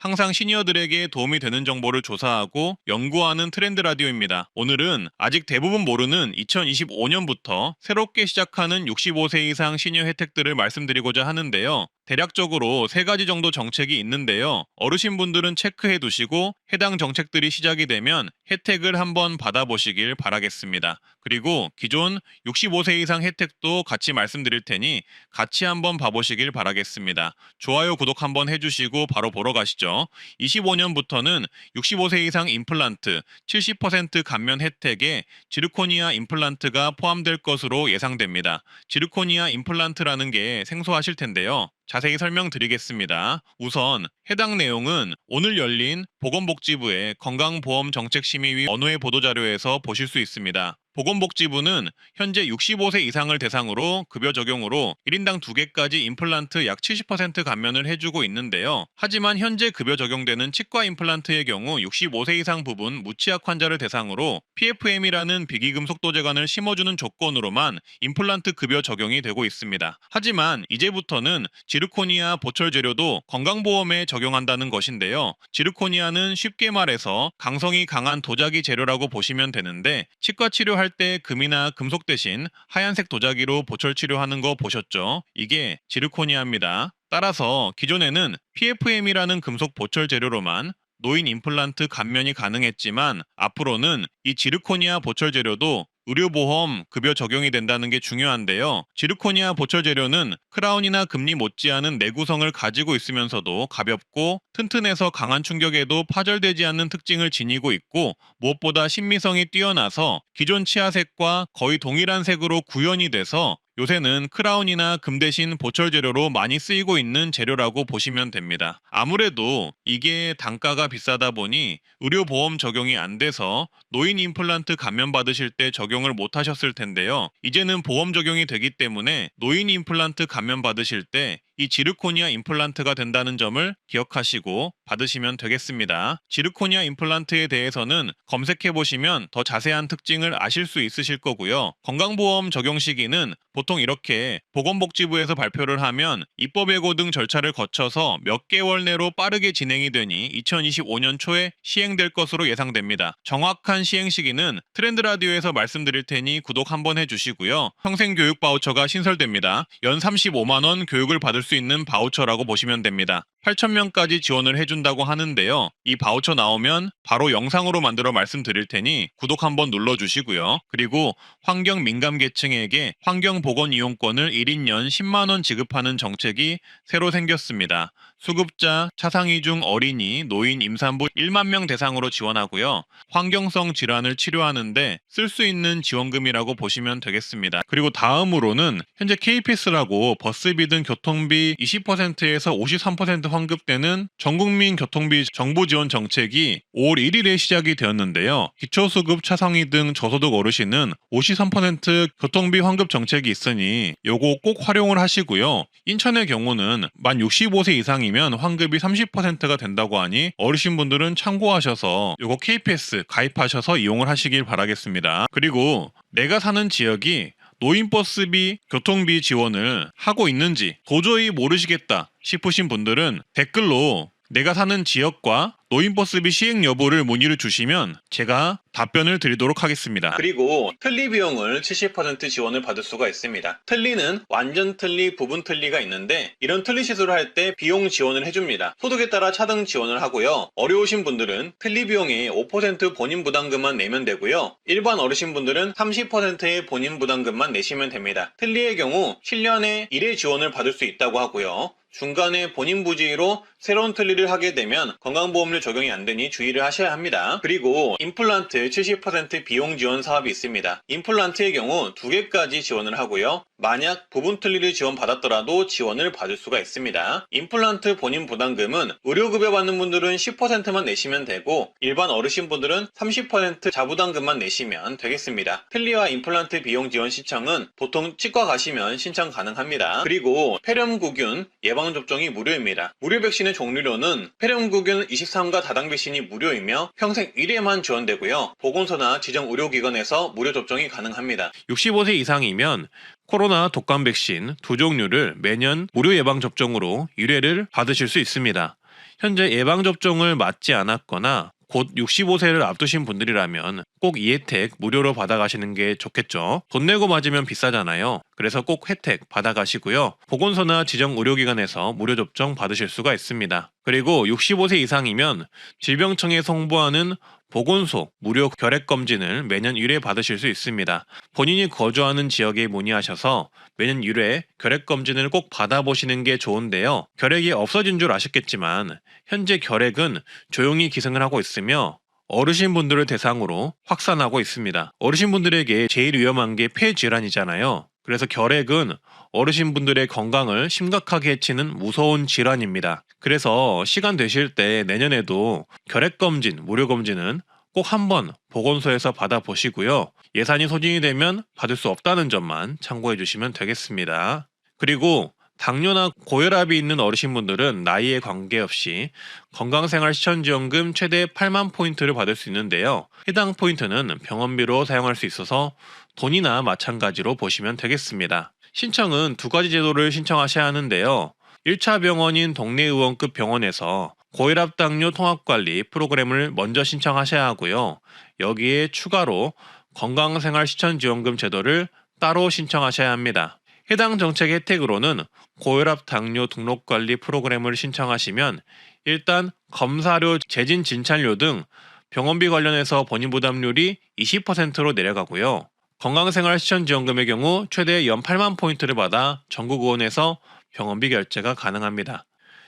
항상 시니어들에게 도움이 되는 정보를 조사하고 연구하는 트렌드 라디오입니다. 오늘은 아직 대부분 모르는 2025년부터 새롭게 시작하는 65세 이상 시니어 혜택들을 말씀드리고자 하는데요. 대략적으로 세 가지 정도 정책이 있는데요. 어르신분들은 체크해 두시고 해당 정책들이 시작이 되면 혜택을 한번 받아보시길 바라겠습니다. 그리고 기존 65세 이상 혜택도 같이 말씀드릴 테니 같이 한번 봐보시길 바라겠습니다. 좋아요, 구독 한번 해주시고 바로 보러 가시죠. 25년부터는 65세 이상 임플란트 70% 감면 혜택에 지르코니아 임플란트가 포함될 것으로 예상됩니다. 지르코니아 임플란트라는 게 생소하실 텐데요. 자세히 설명드리겠습니다. 우선 해당 내용은 오늘 열린 보건복지부의 건강보험정책심의위 언호의 보도자료에서 보실 수 있습니다. 보건복지부는 현재 65세 이상을 대상으로 급여 적용으로 1인당 2개까지 임플란트 약 70% 감면을 해주고 있는데요. 하지만 현재 급여 적용되는 치과 임플란트의 경우 65세 이상 부분 무치약 환자를 대상으로 PFM이라는 비기금속 도제관을 심어주는 조건으로만 임플란트 급여 적용이 되고 있습니다. 하지만 이제부터는 지르코니아 보철 재료도 건강보험에 적용한다는 것인데요. 지르코니아는 쉽게 말해서 강성이 강한 도자기 재료라고 보시면 되는데 치과 치료할 때 금이나 금속 대신 하얀색 도자기로 보철 치료하는 거 보셨죠? 이게 지르코니아입니다. 따라서 기존에는 PFM이라는 금속 보철 재료로만 노인 임플란트 감면이 가능했지만 앞으로는 이 지르코니아 보철 재료도 의료보험 급여 적용이 된다는 게 중요한데요. 지르코니아 보철 재료는 크라운이나 금리 못지않은 내구성을 가지고 있으면서도 가볍고 튼튼해서 강한 충격에도 파절되지 않는 특징을 지니고 있고 무엇보다 신미성이 뛰어나서 기존 치아색과 거의 동일한 색으로 구현이 돼서 요새는 크라운이나 금 대신 보철 재료로 많이 쓰이고 있는 재료라고 보시면 됩니다. 아무래도 이게 단가가 비싸다 보니 의료보험 적용이 안 돼서 노인 임플란트 감면 받으실 때 적용을 못 하셨을 텐데요. 이제는 보험 적용이 되기 때문에 노인 임플란트 감면 받으실 때 이 지르코니아 임플란트가 된다는 점을 기억하시고 받으시면 되겠습니다. 지르코니아 임플란트에 대해서는 검색해보시면 더 자세한 특징을 아실 수 있으실 거고요. 건강보험 적용 시기는 보통 이렇게 보건복지부에서 발표를 하면 입법예고 등 절차를 거쳐서 몇 개월 내로 빠르게 진행이 되니 2025년 초에 시행될 것으로 예상됩니다. 정확한 시행 시기는 트렌드 라디오에서 말씀드릴 테니 구독 한번 해주시고요. 평생교육 바우처가 신설됩니다. 연 35만 원 교육을 받을 수 있는 바우처라고 보시면 됩니다. 8,000명까지 지원을 해준다고 하는데요. 이 바우처 나오면 바로 영상으로 만들어 말씀드릴 테니 구독 한번 눌러주시고요. 그리고 환경 민감 계층에게 환경보건 이용권을 1인 연 10만 원 지급하는 정책이 새로 생겼습니다. 수급자, 차상위 중 어린이, 노인, 임산부 1만 명 대상으로 지원하고요. 환경성 질환을 치료하는데 쓸 수 있는 지원금이라고 보시면 되겠습니다. 그리고 다음으로는 현재 KPS라고 버스비 등 교통비 20%에서 53% 환급되는 전국민 교통비 정부 지원 정책이 5월 1일에 시작이 되었는데요. 기초수급 차상위 등 저소득 어르신은 53% 교통비 환급 정책이 있으니 요거 꼭 활용을 하시고요. 인천의 경우는 만 65세 이상이면 환급이 30%가 된다고 하니 어르신분들은 참고하셔서 요거 KPS 가입하셔서 이용을 하시길 바라겠습니다. 그리고 내가 사는 지역이 노인버스비, 교통비 지원을 하고 있는지 도저히 모르시겠다 싶으신 분들은 댓글로 내가 사는 지역과 노인버스비 시행 여부를 문의를 주시면 제가 답변을 드리도록 하겠습니다. 그리고 틀니 비용을 70% 지원을 받을 수가 있습니다. 틀니는 완전 틀니, 부분 틀니가 있는데 이런 틀니 시술을 할 때 비용 지원을 해줍니다. 소득에 따라 차등 지원을 하고요. 어려우신 분들은 틀니 비용의 5% 본인 부담금만 내면 되고요. 일반 어르신분들은 30%의 본인 부담금만 내시면 됩니다. 틀니의 경우 7년에 1회 지원을 받을 수 있다고 하고요. 중간에 본인 부지로 새로운 틀니를 하게 되면 건강보험료 적용이 안 되니 주의를 하셔야 합니다. 그리고 임플란트 70% 비용 지원 사업이 있습니다. 임플란트의 경우 2개까지 지원을 하고요. 만약 부분 틀니를 지원받았더라도 지원을 받을 수가 있습니다. 임플란트 본인 부담금은 의료급여 받는 분들은 10%만 내시면 되고 일반 어르신분들은 30% 자부담금만 내시면 되겠습니다. 틀니와 임플란트 비용 지원 신청은 보통 치과 가시면 신청 가능합니다. 그리고 폐렴구균 예방접종이 무료입니다. 무료 백신의 종류로는 폐렴구균 23가 다당 백신이 무료이며 평생 1회만 지원되고요. 보건소나 지정 의료기관에서 무료 접종이 가능합니다. 65세 이상이면 코로나 독감 백신 2종류를 매년 무료 예방접종으로 1회를 받으실 수 있습니다. 현재 예방접종을 맞지 않았거나 곧 65세를 앞두신 분들이라면 꼭 이 혜택 무료로 받아가시는 게 좋겠죠. 돈 내고 맞으면 비싸잖아요. 그래서 꼭 혜택 받아가시고요. 보건소나 지정 의료기관에서 무료 접종 받으실 수가 있습니다. 그리고 65세 이상이면 질병청에 송부하는 보건소 무료 결핵검진을 매년 1회 받으실 수 있습니다. 본인이 거주하는 지역에 문의하셔서 매년 1회 결핵검진을 꼭 받아보시는 게 좋은데요. 결핵이 없어진 줄 아셨겠지만 현재 결핵은 조용히 기승을 하고 있으며 어르신분들을 대상으로 확산하고 있습니다. 어르신분들에게 제일 위험한 게 폐질환이잖아요. 그래서 결핵은 어르신분들의 건강을 심각하게 해치는 무서운 질환입니다. 그래서 시간 되실 때 내년에도 결핵검진, 무료검진은 꼭 한번 보건소에서 받아보시고요. 예산이 소진이 되면 받을 수 없다는 점만 참고해 주시면 되겠습니다. 그리고 당뇨나 고혈압이 있는 어르신분들은 나이에 관계없이 건강생활 실천지원금 최대 8만 포인트를 받을 수 있는데요. 해당 포인트는 병원비로 사용할 수 있어서 돈이나 마찬가지로 보시면 되겠습니다. 신청은 두 가지 제도를 신청하셔야 하는데요. 1차 병원인 동네 의원급 병원에서 고혈압 당뇨 통합관리 프로그램을 먼저 신청하셔야 하고요. 여기에 추가로 건강생활 실천지원금 제도를 따로 신청하셔야 합니다. 해당 정책 혜택으로는 고혈압 당뇨 등록관리 프로그램을 신청하시면 일단 검사료, 재진 진찰료 등 병원비 관련해서 본인 부담률이 20%로 내려가고요. 건강생활 실천지원금의 경우 최대 연 8만 포인트를 받아 전국 의원에서 병원비 결제가 가능합니다.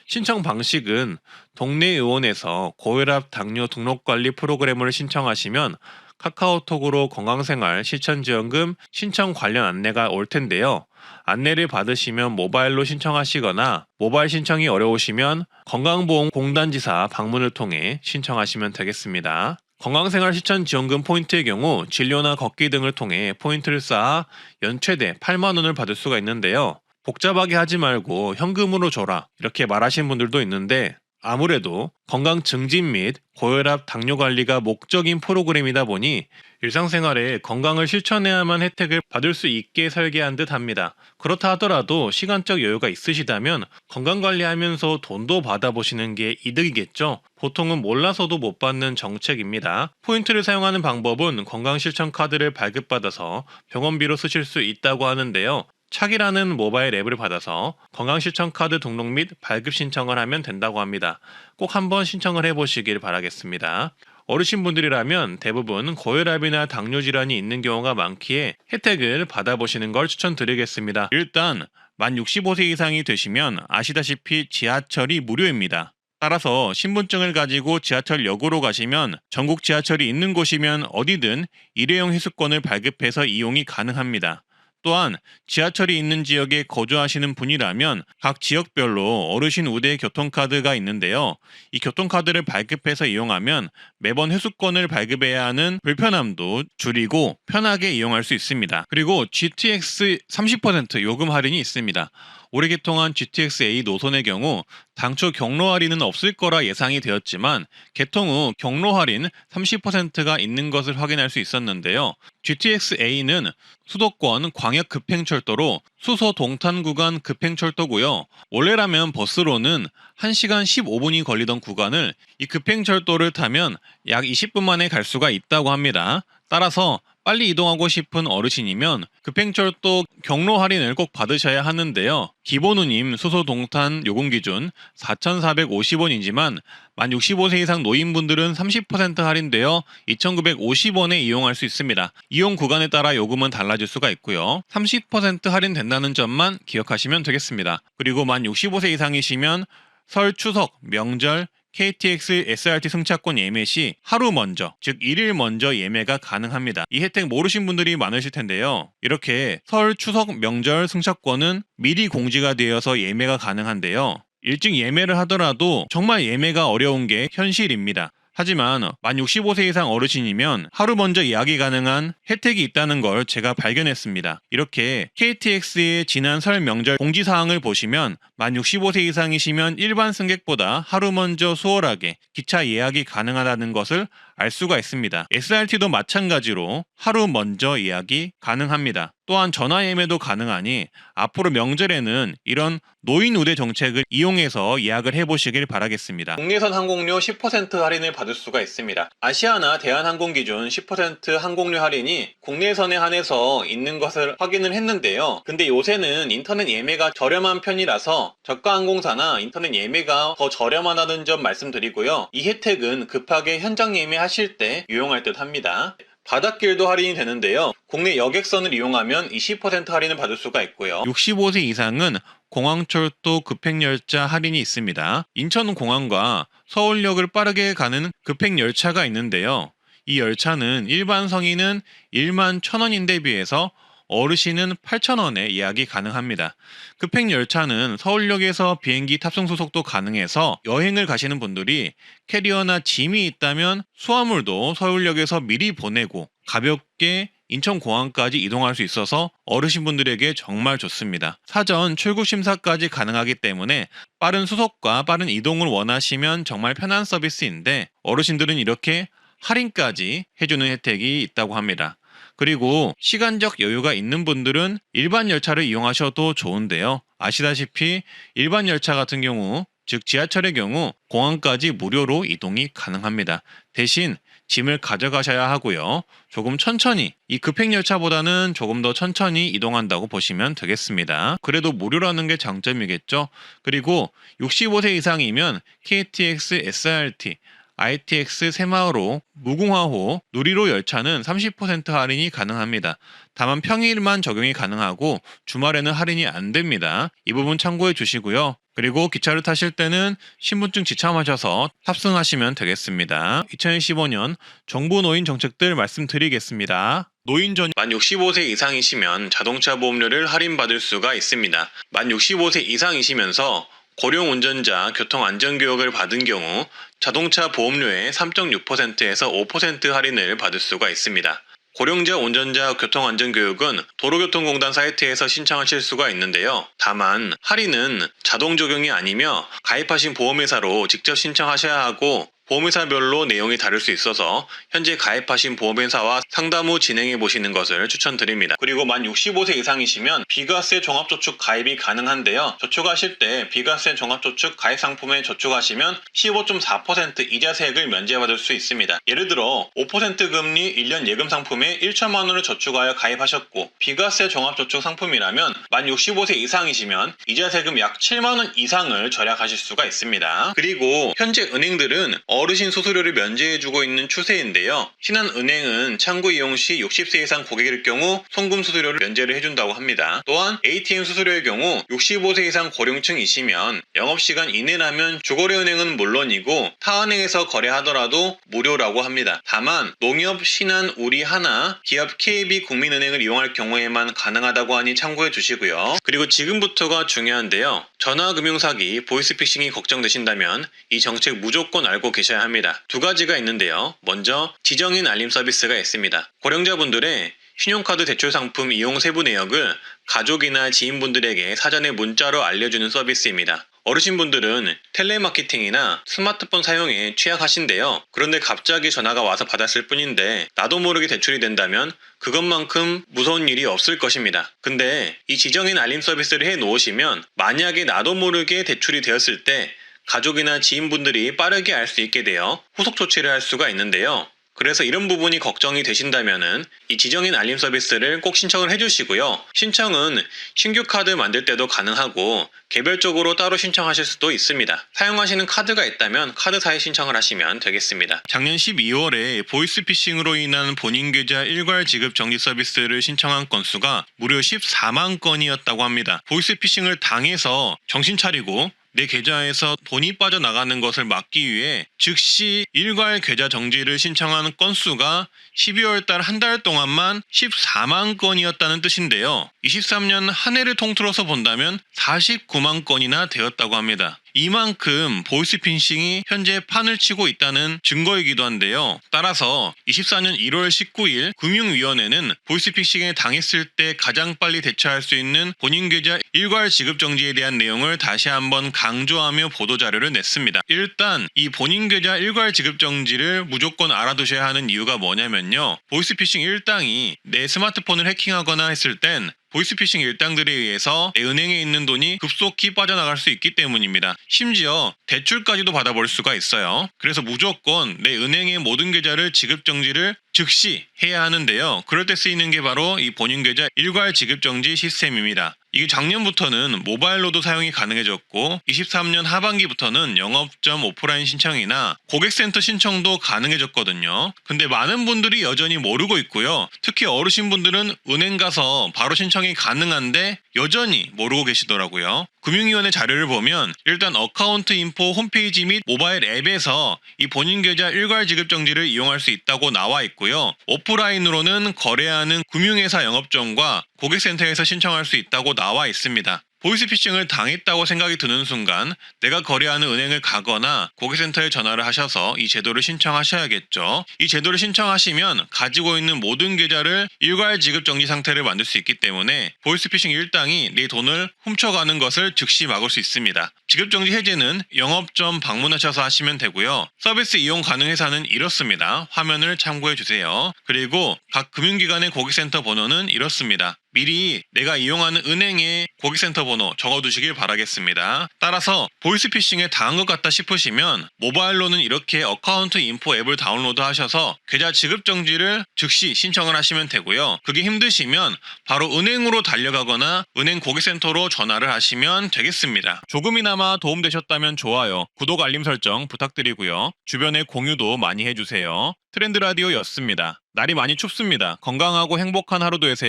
신청 방식은 동네 의원에서 고혈압 당뇨 등록관리 프로그램을 신청하시면 카카오톡으로 건강생활 실천지원금 신청 관련 안내가 올 텐데요. 안내를 받으시면 모바일로 신청하시거나 모바일 신청이 어려우시면 건강보험공단지사 방문을 통해 신청하시면 되겠습니다. 건강생활 실천지원금 포인트의 경우 진료나 걷기 등을 통해 포인트를 쌓아 연 최대 8만 원을 받을 수가 있는데요. 복잡하게 하지 말고 현금으로 줘라 이렇게 말하시는 분들도 있는데 아무래도 건강 증진 및 고혈압 당뇨 관리가 목적인 프로그램이다 보니 일상생활에 건강을 실천해야만 혜택을 받을 수 있게 설계한 듯 합니다. 그렇다 하더라도 시간적 여유가 있으시다면 건강관리하면서 돈도 받아보시는 게 이득이겠죠. 보통은 몰라서도 못 받는 정책입니다. 포인트를 사용하는 방법은 건강실천카드를 발급받아서 병원비로 쓰실 수 있다고 하는데요. 착이라는 모바일 앱을 받아서 건강실천카드 등록 및 발급 신청을 하면 된다고 합니다. 꼭 한번 신청을 해보시길 바라겠습니다. 어르신분들이라면 대부분 고혈압이나 당뇨 질환이 있는 경우가 많기에 혜택을 받아보시는 걸 추천드리겠습니다. 일단 만 65세 이상이 되시면 아시다시피 지하철이 무료입니다. 따라서 신분증을 가지고 지하철역으로 가시면 전국 지하철이 있는 곳이면 어디든 일회용 회수권을 발급해서 이용이 가능합니다. 또한 지하철이 있는 지역에 거주하시는 분이라면 각 지역별로 어르신 우대 교통카드가 있는데요. 이 교통카드를 발급해서 이용하면 매번 회수권을 발급해야 하는 불편함도 줄이고 편하게 이용할 수 있습니다. 그리고 GTX 30% 요금 할인이 있습니다. 올해 개통한 GTX-A 노선의 경우 당초 경로 할인은 없을 거라 예상이 되었지만 개통 후 경로 할인 30%가 있는 것을 확인할 수 있었는데요. GTX-A는 수도권 광역 급행철도로 수소 동탄 구간 급행철도고요. 원래라면 버스로는 1시간 15분이 걸리던 구간을 이 급행철도를 타면 약 20분 만에 갈 수가 있다고 합니다. 따라서 빨리 이동하고 싶은 어르신이면 급행철도 경로 할인을 꼭 받으셔야 하는데요. 기본 운임 수소 동탄 요금 기준 4,450원이지만 만 65세 이상 노인분들은 30% 할인되어 2,950원에 이용할 수 있습니다. 이용 구간에 따라 요금은 달라질 수가 있고요. 30% 할인된다는 점만 기억하시면 되겠습니다. 그리고 만 65세 이상이시면 설, 추석, 명절, KTX, SRT 승차권 예매 시 하루 먼저, 즉 1일 먼저 예매가 가능합니다. 이 혜택 모르신 분들이 많으실 텐데요. 이렇게 설, 추석, 명절 승차권은 미리 공지가 되어서 예매가 가능한데요. 일찍 예매를 하더라도 정말 예매가 어려운 게 현실입니다. 하지만 만 65세 이상 어르신이면 하루 먼저 예약이 가능한 혜택이 있다는 걸 제가 발견했습니다. 이렇게 KTX의 지난 설 명절 공지사항을 보시면 만 65세 이상이시면 일반 승객보다 하루 먼저 수월하게 기차 예약이 가능하다는 것을 알 수가 있습니다. SRT도 마찬가지로 하루 먼저 예약이 가능합니다. 또한 전화 예매도 가능하니 앞으로 명절에는 이런 노인 우대 정책을 이용해서 예약을 해보시길 바라겠습니다. 국내선 항공료 10% 할인을 받을 수가 있습니다. 아시아나 대한항공 기준 10% 항공료 할인이 국내선에 한해서 있는 것을 확인을 했는데요. 근데 요새는 인터넷 예매가 저렴한 편이라서 저가 항공사나 인터넷 예매가 더 저렴하다는 점 말씀드리고요. 이 혜택은 급하게 현장 예매하실 때 유용할 듯 합니다. 바닷길도 할인이 되는데요. 국내 여객선을 이용하면 20% 할인을 받을 수가 있고요. 65세 이상은 공항철도 급행열차 할인이 있습니다. 인천공항과 서울역을 빠르게 가는 급행열차가 있는데요. 이 열차는 일반 성인은 1만 1,000원인데 비해서 어르신은 8,000원에 예약이 가능합니다. 급행열차는 서울역에서 비행기 탑승 수속도 가능해서 여행을 가시는 분들이 캐리어나 짐이 있다면 수화물도 서울역에서 미리 보내고 가볍게 인천공항까지 이동할 수 있어서 어르신분들에게 정말 좋습니다. 사전 출국 심사까지 가능하기 때문에 빠른 수속과 빠른 이동을 원하시면 정말 편한 서비스인데 어르신들은 이렇게 할인까지 해주는 혜택이 있다고 합니다. 그리고 시간적 여유가 있는 분들은 일반 열차를 이용하셔도 좋은데요. 아시다시피 일반 열차 같은 경우, 즉 지하철의 경우 공항까지 무료로 이동이 가능합니다. 대신 짐을 가져가셔야 하고요. 조금 천천히, 이 급행열차보다는 조금 더 천천히 이동한다고 보시면 되겠습니다. 그래도 무료라는 게 장점이겠죠. 그리고 65세 이상이면 KTX, SRT, ITX 새마을호, 무궁화호, 누리호 열차는 30% 할인이 가능합니다. 다만 평일만 적용이 가능하고 주말에는 할인이 안 됩니다. 이 부분 참고해 주시고요. 그리고 기차를 타실 때는 신분증 지참하셔서 탑승하시면 되겠습니다. 2015년 정부 노인 정책들 말씀드리겠습니다. 노인 전용 만 65세 이상이시면 자동차 보험료를 할인받을 수가 있습니다. 만 65세 이상이시면서 고령 운전자 교통안전교육을 받은 경우 자동차 보험료의 3.6%에서 5% 할인을 받을 수가 있습니다. 고령자 운전자 교통안전교육은 도로교통공단 사이트에서 신청하실 수가 있는데요. 다만 할인은 자동 적용이 아니며 가입하신 보험회사로 직접 신청하셔야 하고 보험회사별로 내용이 다를 수 있어서 현재 가입하신 보험회사와 상담 후 진행해 보시는 것을 추천드립니다. 그리고 만 65세 이상이시면 비과세 종합저축 가입이 가능한데요. 저축하실 때 비과세 종합저축 가입 상품에 저축하시면 15.4% 이자세액을 면제받을 수 있습니다. 예를 들어 5% 금리 1년 예금 상품에 1천만 원을 저축하여 가입하셨고 비과세 종합저축 상품이라면 만 65세 이상이시면 이자세금 약 7만 원 이상을 절약하실 수가 있습니다. 그리고 현재 은행들은 어르신 수수료를 면제해주고 있는 추세인데요. 신한은행은 창구 이용 시 60세 이상 고객일 경우 송금 수수료를 면제를 해준다고 합니다. 또한 ATM 수수료의 경우 65세 이상 고령층이시면 영업시간 이내라면 주거래은행은 물론이고 타은행에서 거래하더라도 무료라고 합니다. 다만 농협, 신한, 우리, 하나, 기업 KB 국민은행을 이용할 경우에만 가능하다고 하니 참고해 주시고요. 그리고 지금부터가 중요한데요. 전화금융사기, 보이스피싱이 걱정되신다면 이 정책 무조건 알고 계셔야 합니다. 두 가지가 있는데요. 먼저 지정인 알림 서비스가 있습니다. 고령자분들의 신용카드 대출 상품 이용 세부 내역을 가족이나 지인분들에게 사전에 문자로 알려주는 서비스입니다. 어르신분들은 텔레마케팅이나 스마트폰 사용에 취약하신데요. 그런데 갑자기 전화가 와서 받았을 뿐인데 나도 모르게 대출이 된다면 그것만큼 무서운 일이 없을 것입니다. 근데 이 지정인 알림 서비스를 해 놓으시면 만약에 나도 모르게 대출이 되었을 때 가족이나 지인분들이 빠르게 알 수 있게 되어 후속 조치를 할 수가 있는데요. 그래서 이런 부분이 걱정이 되신다면은 이 지정인 알림 서비스를 꼭 신청을 해주시고요. 신청은 신규 카드 만들 때도 가능하고 개별적으로 따로 신청하실 수도 있습니다. 사용하시는 카드가 있다면 카드사에 신청을 하시면 되겠습니다. 작년 12월에 보이스피싱으로 인한 본인 계좌 일괄 지급 정지 서비스를 신청한 건수가 무려 14만 건이었다고 합니다. 보이스피싱을 당해서 정신 차리고 내 계좌에서 돈이 빠져나가는 것을 막기 위해 즉시 일괄 계좌 정지를 신청하는 건수가 12월 달 한 달 동안만 14만 건이었다는 뜻인데요. 23년 한 해를 통틀어서 본다면 49만 건이나 되었다고 합니다. 이만큼 보이스피싱이 현재 판을 치고 있다는 증거이기도 한데요. 따라서 24년 1월 19일 금융위원회는 보이스피싱에 당했을 때 가장 빨리 대처할 수 있는 본인계좌 일괄 지급정지에 대한 내용을 다시 한번 강조하며 보도자료를 냈습니다. 일단 이 본인계좌 일괄 지급정지를 무조건 알아두셔야 하는 이유가 뭐냐면요. 보이스피싱 일당이 내 스마트폰을 해킹하거나 했을 땐 보이스피싱 일당들에 의해서 내 은행에 있는 돈이 급속히 빠져나갈 수 있기 때문입니다. 심지어 대출까지도 받아볼 수가 있어요. 그래서 무조건 내 은행의 모든 계좌를 지급정지를 즉시 해야 하는데요. 그럴 때 쓰이는 게 바로 이 본인계좌 일괄 지급정지 시스템입니다. 이게 작년부터는 모바일로도 사용이 가능해졌고 23년 하반기부터는 영업점 오프라인 신청이나 고객센터 신청도 가능해졌거든요. 근데 많은 분들이 여전히 모르고 있고요. 특히 어르신분들은 은행 가서 바로 신청이 가능한데 여전히 모르고 계시더라고요. 금융위원회 자료를 보면 일단 어카운트 인포 홈페이지 및 모바일 앱에서 이 본인 계좌 일괄 지급 정지를 이용할 수 있다고 나와 있고요. 오프라인으로는 거래하는 금융회사 영업점과 고객센터에서 신청할 수 있다고 나와 있습니다. 보이스피싱을 당했다고 생각이 드는 순간 내가 거래하는 은행을 가거나 고객센터에 전화를 하셔서 이 제도를 신청하셔야겠죠. 이 제도를 신청하시면 가지고 있는 모든 계좌를 일괄 지급 정지 상태를 만들 수 있기 때문에 보이스피싱 일당이 내 돈을 훔쳐가는 것을 즉시 막을 수 있습니다. 지급 정지 해제는 영업점 방문하셔서 하시면 되고요. 서비스 이용 가능 회사는 이렇습니다. 화면을 참고해 주세요. 그리고 각 금융기관의 고객센터 번호는 이렇습니다. 미리 내가 이용하는 은행의 고객센터 번호 적어두시길 바라겠습니다. 따라서 보이스피싱에 당한 것 같다 싶으시면 모바일로는 이렇게 어카운트 인포 앱을 다운로드 하셔서 계좌 지급 정지를 즉시 신청을 하시면 되고요. 그게 힘드시면 바로 은행으로 달려가거나 은행 고객센터로 전화를 하시면 되겠습니다. 조금이나마 도움되셨다면 좋아요, 구독 알림 설정 부탁드리고요. 주변에 공유도 많이 해주세요. 트렌드 라디오였습니다. 날이 많이 춥습니다. 건강하고 행복한 하루 되세요.